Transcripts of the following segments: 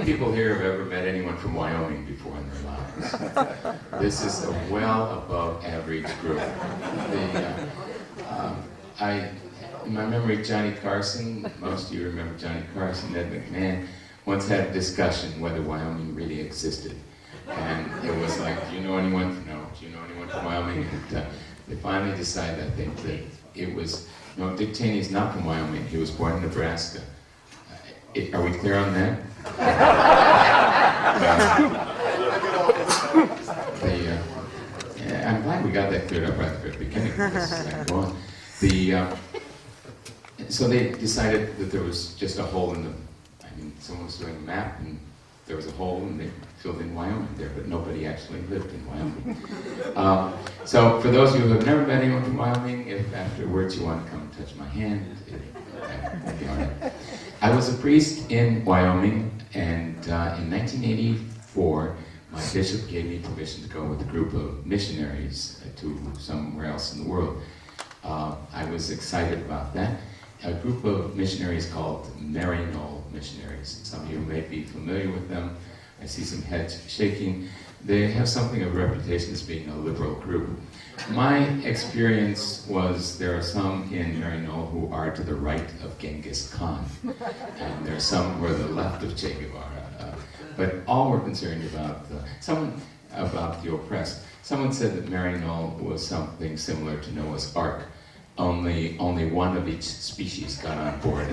many people here have ever met anyone from Wyoming before in their lives? This is a well above average group. In my memory, Johnny Carson, most of you remember Johnny Carson, Ed McMahon, once had a discussion whether Wyoming really existed. And it was like, do you know anyone? No. Do you know anyone from Wyoming? And they finally decided, I think, that it was, no, Dick Cheney's not from Wyoming. He was born in Nebraska. Are we clear on that? I'm glad we got that cleared up right at the beginning. So they decided that there was just a hole in the, someone was doing a map and there was a hole and they filled in Wyoming there, but nobody actually lived in Wyoming. So for those of you who have never met anyone from Wyoming, if afterwards you want to come and touch my hand, that'd be all right. I was a priest in Wyoming, and in 1984, my bishop gave me permission to go with a group of missionaries to somewhere else in the world. I was excited about that. A group of missionaries called Maryknoll missionaries. Some of you may be familiar with them. I see some heads shaking. They have something of a reputation as being a liberal group. My experience was there are some in Maryknoll who are to the right of Genghis Khan, and there are some who are the left of Che Guevara. But all were concerned about the oppressed. Someone said that Maryknoll was something similar to Noah's Ark. Only one of each species got on board.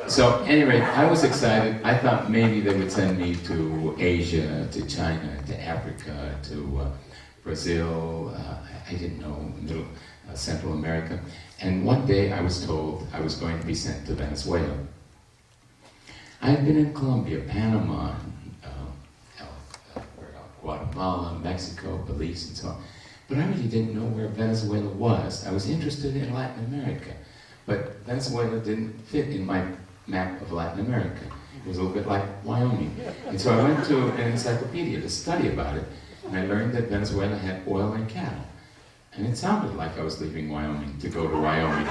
So anyway, I was excited. I thought maybe they would send me to Asia, to China, to Africa, to Brazil. I didn't know, Central America. And one day I was told I was going to be sent to Venezuela. I had been in Colombia, Panama, Guatemala, Mexico, Belize, and so on. But I really didn't know where Venezuela was. I was interested in Latin America, but Venezuela didn't fit in my map of Latin America. It was a little bit like Wyoming. And so I went to an encyclopedia to study about it, and I learned that Venezuela had oil and cattle. And it sounded like I was leaving Wyoming to go to Wyoming.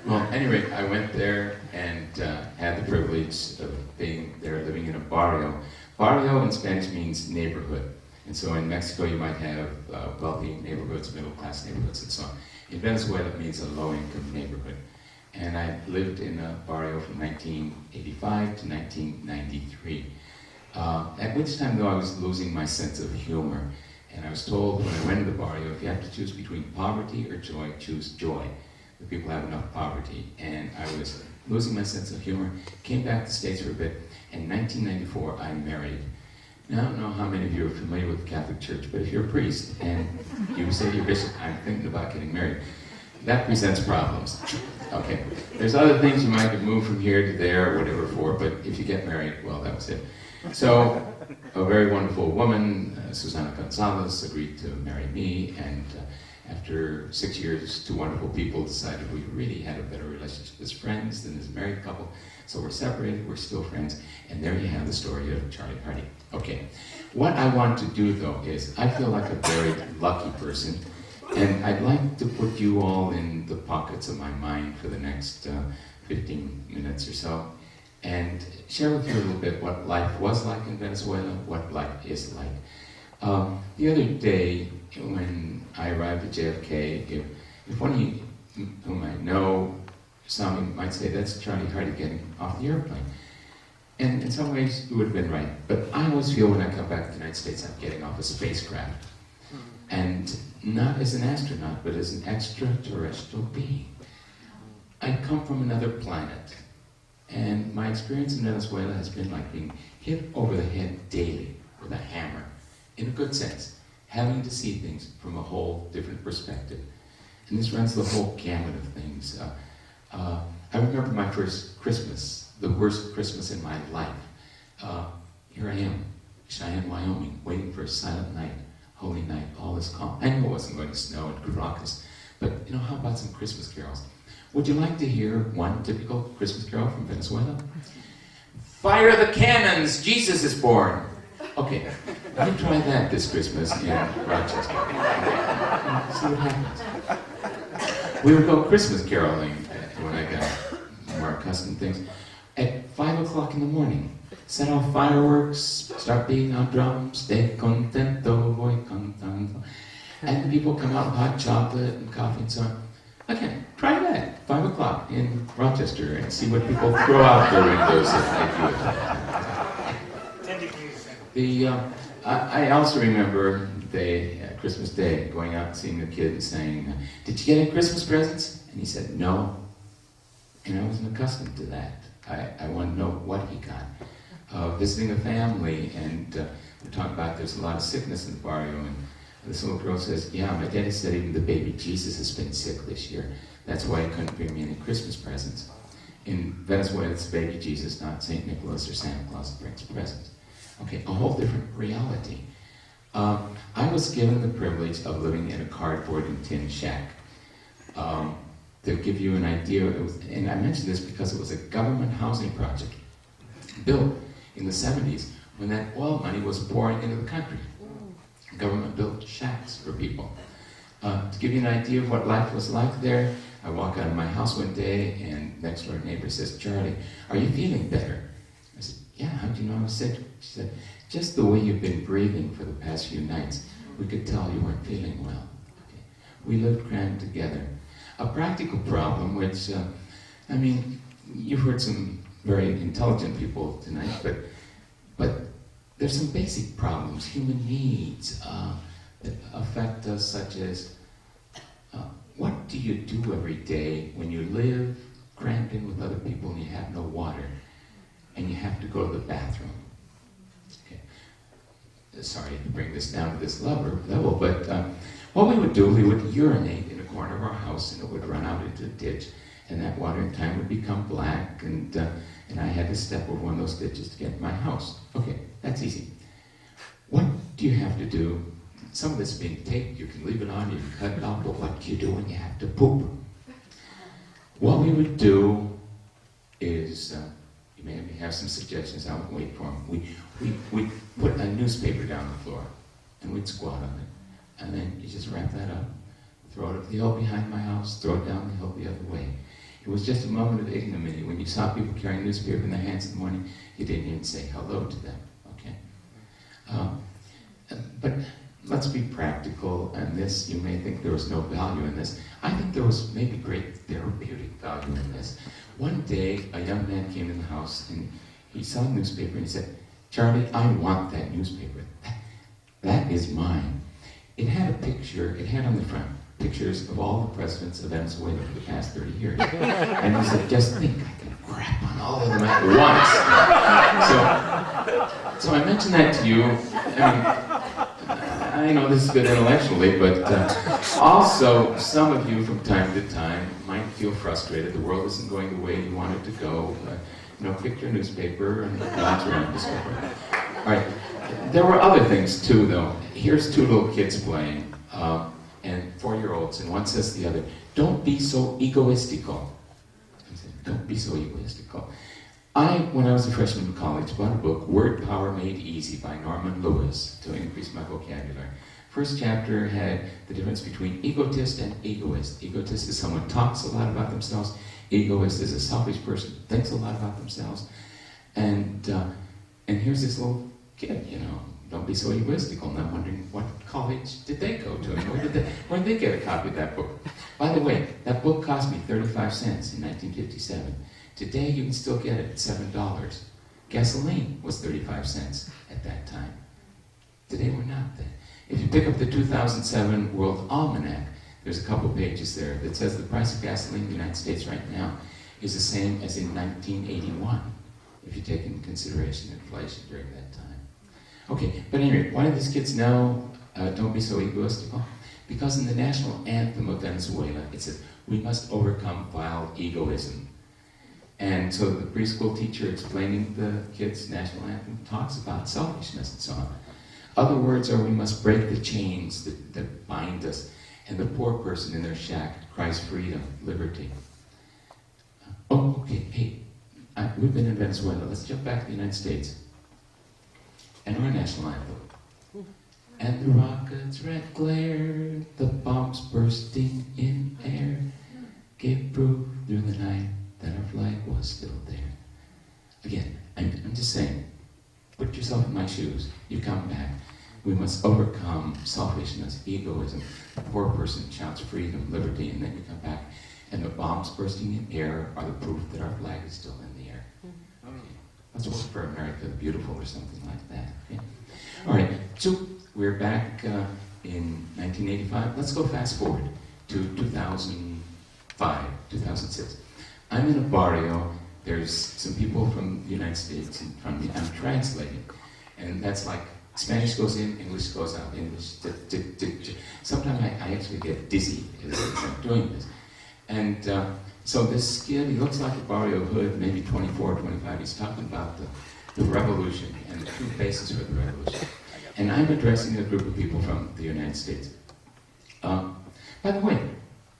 Well, at any rate, I went there and had the privilege of being there, living in a barrio. Barrio in Spanish means neighborhood. And so in Mexico you might have wealthy neighborhoods, middle-class neighborhoods, and so on. In Venezuela it means a low-income neighborhood. And I lived in a barrio from 1985 to 1993. At which time, though, I was losing my sense of humor. And I was told when I went to the barrio, if you have to choose between poverty or joy, choose joy. The people have enough poverty. And I was losing my sense of humor, came back to the States for a bit. In 1994, I married. Now, I don't know how many of you are familiar with the Catholic Church, but if you're a priest and you say to your bishop, I'm thinking about getting married, that presents problems. Okay, there's other things you might move from here to there or whatever for, but if you get married, well, that was it. So, a very wonderful woman, Susana Gonzalez, agreed to marry me, and after 6 years, two wonderful people decided we really had a better relationship as friends than as a married couple. So we're separated, we're still friends, and there you have the story of Charlie Hardy. Okay, what I want to do though is, I feel like a very lucky person, and I'd like to put you all in the pockets of my mind for the next 15 minutes or so, and share with you a little bit what life was like in Venezuela, what life is like. The other day, when I arrived at JFK, if one of you whom I know, some might say, that's Charlie Hardy getting off the airplane. And in some ways, you would have been right. But I always feel when I come back to the United States, I'm getting off a spacecraft. And not as an astronaut, but as an extraterrestrial being. I come from another planet. And my experience in Venezuela has been like being hit over the head daily with a hammer, in a good sense, having to see things from a whole different perspective. And this runs the whole gamut of things. I remember my first Christmas, the worst Christmas in my life. Here I am, Cheyenne, Wyoming, waiting for a silent night, holy night, all is calm. I knew it wasn't going to snow in Caracas, but how about some Christmas carols? Would you like to hear one typical Christmas carol from Venezuela? Fire the cannons, Jesus is born. Okay, let me try that this Christmas in Rochester. See what happens. We would go Christmas caroling when I got custom things. At 5 o'clock in the morning, set off fireworks, start beating on drums, de contento, voy cantando. And the people come out with hot chocolate and coffee and so on. Again, try that, 5 o'clock in Rochester, and see what people throw out their windows if they do it. I also remember Christmas Day, going out and seeing the kid and saying, "Did you get any Christmas presents?" And he said, "No." And I wasn't accustomed to that. I want to know what he got. Visiting a family, and we're talking about there's a lot of sickness in the barrio, and this little girl says, "Yeah, my daddy said even the baby Jesus has been sick this year. That's why he couldn't bring me any Christmas presents." In Venezuela, it's baby Jesus, not St. Nicholas or Santa Claus that brings presents. Okay, a whole different reality. I was given the privilege of living in a cardboard and tin shack. To give you an idea, and I mention this because it was a government housing project built in the 70s when that oil money was pouring into the country. Government built shacks for people. To give you an idea of what life was like there, I walk out of my house one day and next door neighbor says, "Charlie, are you feeling better?" I said, "Yeah, how do you know I was sick?" She said, "Just the way you've been breathing for the past few nights, we could tell you weren't feeling well." Okay. We lived crammed together. A practical problem, which, you've heard some very intelligent people tonight, but there's some basic problems, human needs that affect us, such as what do you do every day when you live crammed in with other people and you have no water and you have to go to the bathroom? Okay. Sorry to bring this down to this level, but what we would do, we would urinate in a corner of our house and it would run out into a ditch, and that water in time would become black, and I had to step over one of those ditches to get to my house. Okay, that's easy. What do you have to do? Some of this is being taped, you can leave it on, you can cut it off, but what do you do when you have to poop? What we would do is, you may have some suggestions, I won't wait for them. We'd put a newspaper down the floor, and we'd squat on it. And then you just wrap that up, throw it up the hill behind my house, throw it down the hill the other way. It was just a moment of ignominy. When you saw people carrying newspaper in their hands in the morning, you didn't even say hello to them, okay? But let's be practical, and this, you may think there was no value in this. I think there was maybe great therapeutic value in this. One day, a young man came in the house, and he saw a newspaper, and he said, "Charlie, I want that newspaper. That is mine." It had a picture, it had on the front pictures of all the presidents of Venezuela for the past 30 years. And he said, "Just think, I can crap on all of them at once." So I mentioned that to you. I know this is good intellectually, but also some of you from time to time might feel frustrated. The world isn't going the way you want it to go. Pick your newspaper and glance around and so forth. All right. There were other things too, though. Here's two little kids playing, and 4-year-olds, and one says to the other, "Don't be so egoistical." I said, "Don't be so egoistical." When I was a freshman in college, bought a book, Word Power Made Easy by Norman Lewis, to increase my vocabulary. First chapter had the difference between egotist and egoist. Egotist is someone who talks a lot about themselves. Egoist is a selfish person who thinks a lot about themselves. And here's this little kid, don't be so egoistical. And I'm wondering, what college did they go to? And where did they get a copy of that book? By the way, that book cost me 35 cents in 1957. Today, you can still get it at $7. Gasoline was 35 cents at that time. Today, we're not there. If you pick up the 2007 World Almanac, there's a couple pages there that says the price of gasoline in the United States right now is the same as in 1981, if you take into consideration inflation during that time. Okay, but anyway, why do these kids know don't be so egoistical? Because in the national anthem of Venezuela, it says, "We must overcome vile egoism." And so the preschool teacher explaining the kids' national anthem talks about selfishness and so on. Other words are, we must break the chains that bind us. And the poor person in their shack cries freedom, liberty. Okay, hey, we've been in Venezuela. Let's jump back to the United States. And our national anthem. And the rocket's red glare, the bombs bursting in air, gave proof through the night that our flag was still there. Again, I'm just saying, put yourself in my shoes. You come back. We must overcome selfishness, egoism. The poor person shouts freedom, liberty, and then you come back, and the bombs bursting in air are the proof that our flag is still in the air. Okay. Let's work for America the Beautiful or something like that. Okay? All right, so we're back in 1985. Let's go fast forward to 2005, 2006. I'm in a barrio. There's some people from the United States in front of me. I'm translating, and that's like Spanish goes in, English goes out. English. Sometimes I actually get dizzy as I'm doing this. And so this kid, he looks like a barrio hood, maybe 24, 25. He's talking about the revolution and the true basis for the revolution. And I'm addressing a group of people from the United States. By the way,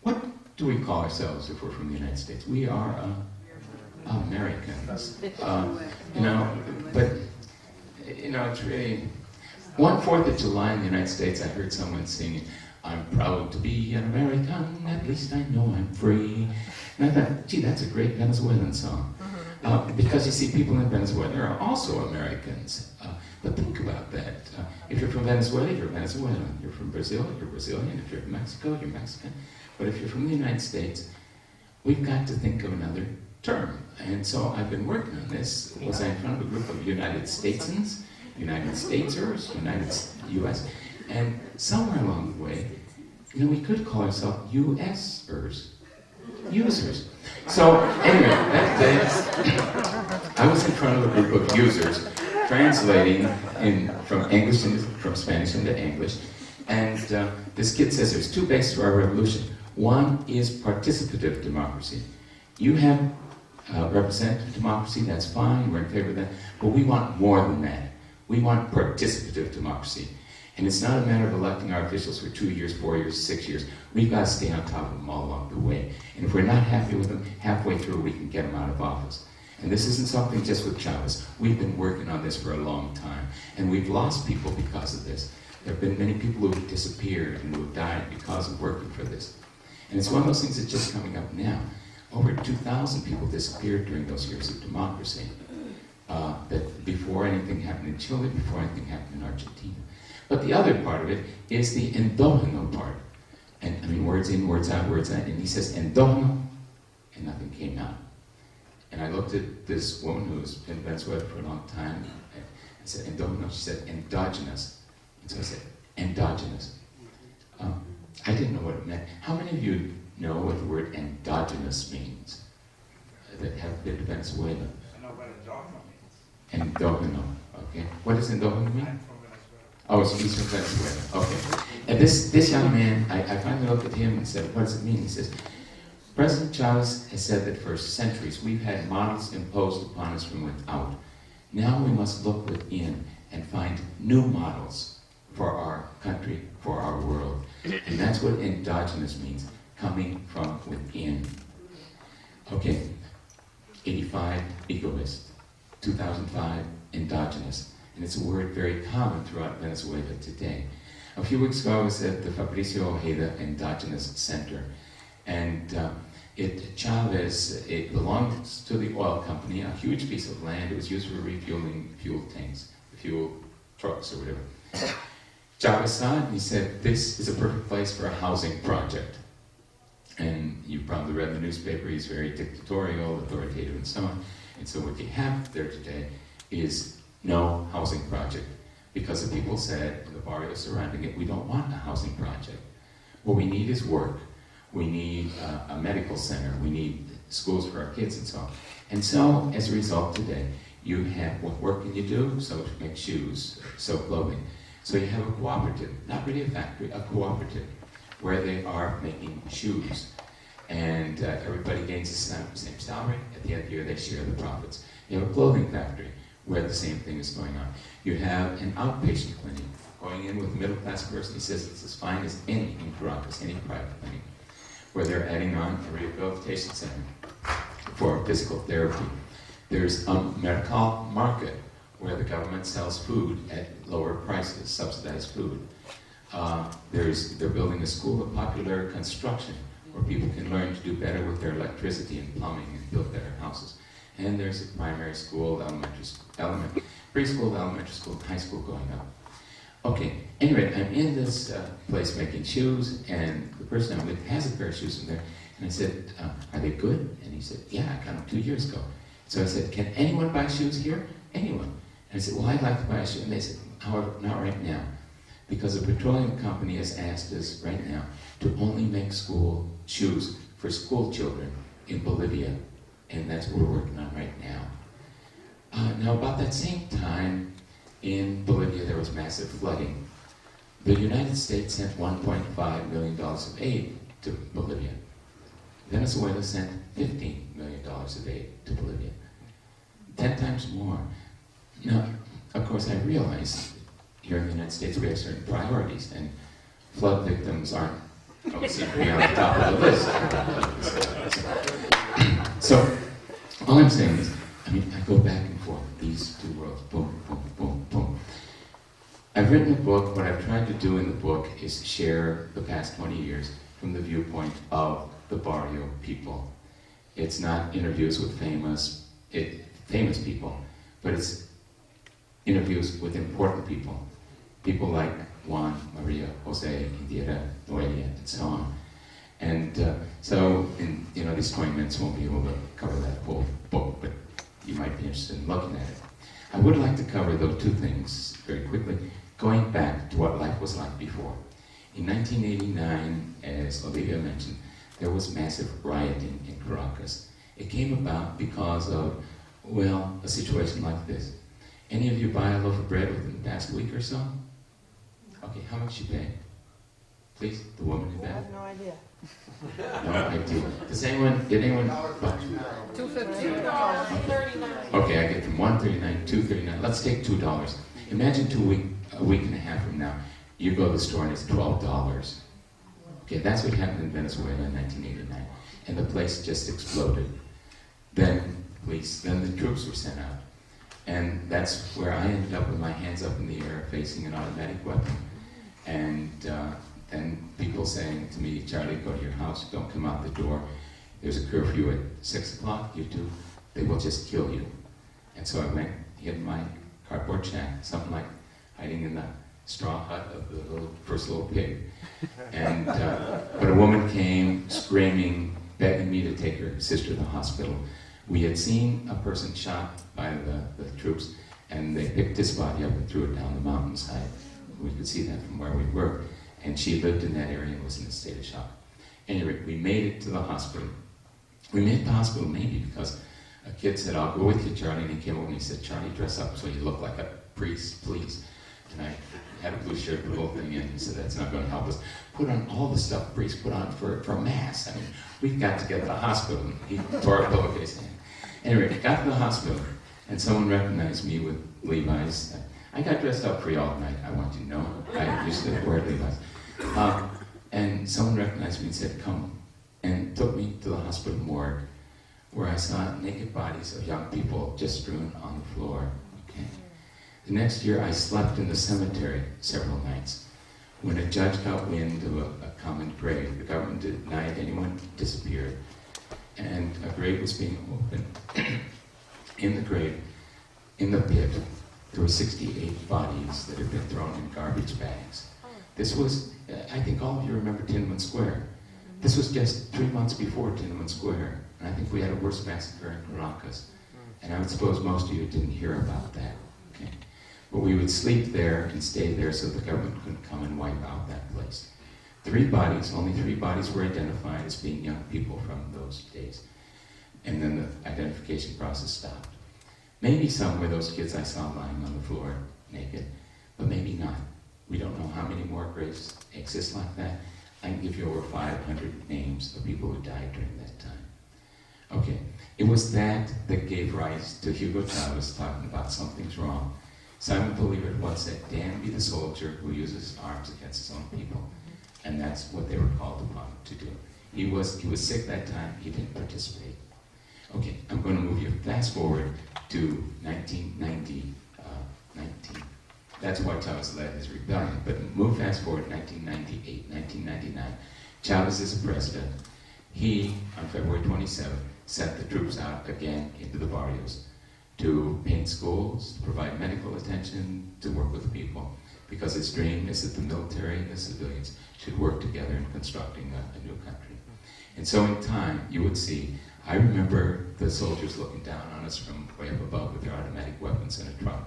what do we call ourselves if we're from the United States? We are Americans. But it's really 1/4 of July in the United States. I heard someone singing, "I'm proud to be an American, at least I know I'm free." And I thought, gee, that's a great Venezuelan song. Because you see, people in Venezuela are also Americans. But think about that. If you're from Venezuela, you're Venezuelan. You're from Brazil, you're Brazilian. If you're from Mexico, you're Mexican. But if you're from the United States, we've got to think of another term. And so I've been working on this. Was I in front of a group of United Statesans, United Statesers, US, and somewhere along the way, we could call ourselves USers, users. So anyway, that day, I was in front of a group of users, translating from Spanish into English, and this kid says there's two bases for our revolution. One is participative democracy. You have representative democracy, that's fine, we're in favor of that, but we want more than that. We want participative democracy. And it's not a matter of electing our officials for 2 years, 4 years, 6 years. We've got to stay on top of them all along the way. And if we're not happy with them, halfway through we can get them out of office. And this isn't something just with Chavez. We've been working on this for a long time. And we've lost people because of this. There have been many people who have disappeared and who have died because of working for this. And it's one of those things that's just coming up now. Over 2,000 people disappeared during those years of democracy. That before anything happened in Chile, before anything happened in Argentina. But the other part of it is the endógeno part. And I mean, words in, words out, words out. And he says endógeno, and nothing came out. And I looked at this woman who was in Venezuela for a long time. I said endógeno. She said endogenous. And so I said endogenous. I didn't know what it meant. How many of you know what the word endogenous means that have been to Venezuela? I know what endógeno means. Endógeno. Okay. What does endógeno mean? I'm from Venezuela. Oh, he's from Venezuela. Okay. And this young man, I finally looked at him and said, what does it mean? He says, President Chavez has said that for centuries we've had models imposed upon us from without. Now we must look within and find new models for our country, for our world. And that's what endogenous means, coming from within. Okay, 85, egoist. 2005, endogenous. And it's a word very common throughout Venezuela today. A few weeks ago I was at the Fabricio Ojeda Endogenous Center. And Chavez, it belongs to the oil company, a huge piece of land. It was used for refueling fuel tanks, fuel trucks or whatever. Chavez saw it and he said, this is a perfect place for a housing project. And you probably read in the newspaper, he's very dictatorial, authoritative, and so on. And so what you have there today is no housing project. Because the people said, in the barrio surrounding it, we don't want a housing project. What we need is work. We need a medical center. We need schools for our kids and so on. And so, as a result today, you have, what work can you do? So make shoes, sew clothing. So you have a cooperative, not really a factory, a cooperative, where they are making shoes. And everybody gains the same salary. At the end of the year, they share the profits. You have a clothing factory where the same thing is going on. You have an outpatient clinic going in with a middle-class person. He says it's as fine as any in Caracas, any private clinic, where they're adding on a rehabilitation center for physical therapy. There's a Mercal market where the government sells food at lower prices, subsidized food. They're building a school of popular construction where people can learn to do better with their electricity and plumbing and build better houses. And there's a primary school, preschool, elementary school, high school going up. Okay, anyway, I'm in this place making shoes, and the person I'm with has a pair of shoes in there. And I said, are they good? And he said, yeah, I got them 2 years ago. So I said, can anyone buy shoes here? Anyone. And I said, well, I'd like to buy a shoe. And they said, however, not right now. Because a petroleum company has asked us right now to only make school shoes for school children in Bolivia. And that's what we're working on right now. Now, about that same time, in Bolivia, there was massive flooding. The United States sent $1.5 million of aid to Bolivia. Venezuela sent $15 million of aid to Bolivia. 10 times more. Now, of course, I realize here in the United States we have certain priorities, and flood victims don't seem to be on the top of the list. So, all I'm saying is, I go back and forth, these two worlds, boom, boom, boom, boom. I've written a book. What I've tried to do in the book is share the past 20 years from the viewpoint of the barrio people. It's not interviews with famous people, but it's interviews with important people. People like Juan, Maria, Jose, Indira, Noelia, and so on. And these 20 minutes won't be able to cover that whole book, but you might be interested in looking at it. I would like to cover those two things very quickly, going back to what life was like before. In 1989, as Olivia mentioned, there was massive rioting in Caracas. It came about because of, a situation like this. Any of you buy a loaf of bread within the past week or so? Okay, how much you pay? Please, the woman in I that. have no idea. No idea. Did anyone buy? $2.50. Okay, I get from $1.39, $2.39. Let's take $2. Imagine a week and a half from now, you go to the store and it's $12. Okay, that's what happened in Venezuela in 1989. And the place just exploded. Then the troops were sent out. And that's where I ended up with my hands up in the air facing an automatic weapon. And then people saying to me, Charlie, go to your house, don't come out the door. There's a curfew at 6 o'clock, you two, they will just kill you. And so I went, hid my cardboard shack, something like hiding in the straw hut of the first little pig. And but a woman came screaming, begging me to take her sister to the hospital. We had seen a person shot by the troops, and they picked his body up and threw it down the mountainside. We could see that from where we were. And she lived in that area and was in a state of shock. Anyway, we made it to the hospital. We made it to the hospital maybe because a kid said, I'll go with you, Charlie. And he came over and he said, Charlie, dress up so you look like a priest, please. And I had a blue shirt, put the whole thing in. He said, that's not going to help us. Put on all the stuff priests put on for mass. We've got to get to the hospital. And he tore a pillowcase in. Anyway, got to the hospital, and someone recognized me with Levi's. I got dressed up for you all night, I want you to know. I used to wear Levi's. And someone recognized me and said, come, and took me to the hospital morgue, where I saw naked bodies of young people just strewn on the floor. Okay. The next year, I slept in the cemetery several nights. When a judge got wind of a common grave, the government denied anyone disappeared. And a grave was being opened. In the grave, in the pit, there were 68 bodies that had been thrown in garbage bags. This was, I think all of you remember Tiananmen Square. This was just 3 months before Tiananmen Square. And I think we had a worse massacre in Caracas. And I would suppose most of you didn't hear about that. Okay. But we would sleep there and stay there so the government couldn't come and wipe out that place. Only three bodies were identified as being young people from those days. And then the identification process stopped. Maybe some were those kids I saw lying on the floor naked, but maybe not. We don't know how many more graves exist like that. I can give you over 500 names of people who died during that time. Okay, it was that gave rise to Hugo Chavez talking about something's wrong. Simon Bolivar once said, damn be the soldier who uses arms against his own people. And that's what they were called upon to do. He was sick that time, he didn't participate. Okay, I'm going to move you fast forward to 1990. That's why Chavez led his rebellion. But move fast forward 1998, 1999. Chavez is a president. he, on February 27th, sent the troops out again into the barrios to paint schools, to provide medical attention, to work with people, because his dream is that the military and the civilians should work together in constructing a new country. And so in time, you would see, I remember the soldiers looking down on us from way up above with their automatic weapons in a truck.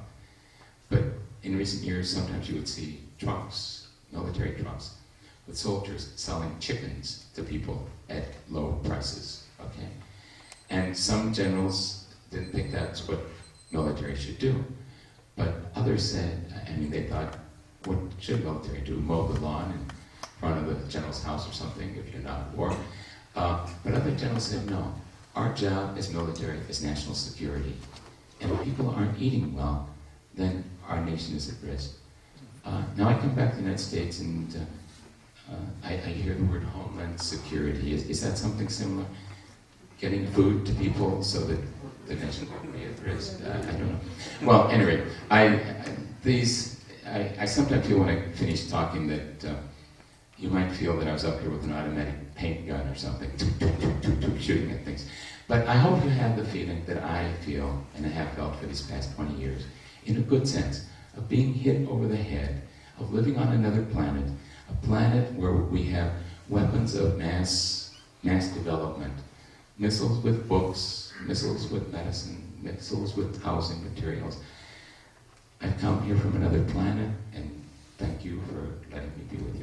But in recent years, sometimes you would see trucks, military trucks, with soldiers selling chickens to people at low prices, okay? And some generals didn't think that's what military should do. But others said, I mean, they thought, what should military do? Mow the lawn in front of the general's house or something if you're not at war? But other generals said, no, our job as military is national security. And if people aren't eating well, then our nation is at risk. Now I come back to the United States and I hear the word homeland security. Is that something similar? Getting food to people so that the nation won't be at risk? I don't know. Well, anyway, I sometimes feel when I finish talking that you might feel that I was up here with an automatic paint gun or something, shooting at things. But I hope you have the feeling that I feel and I have felt for these past 20 years, in a good sense, of being hit over the head, of living on another planet, a planet where we have weapons of mass development, missiles with books, missiles with medicine, missiles with housing materials. I've come here from another planet, and thank you for letting me be with you.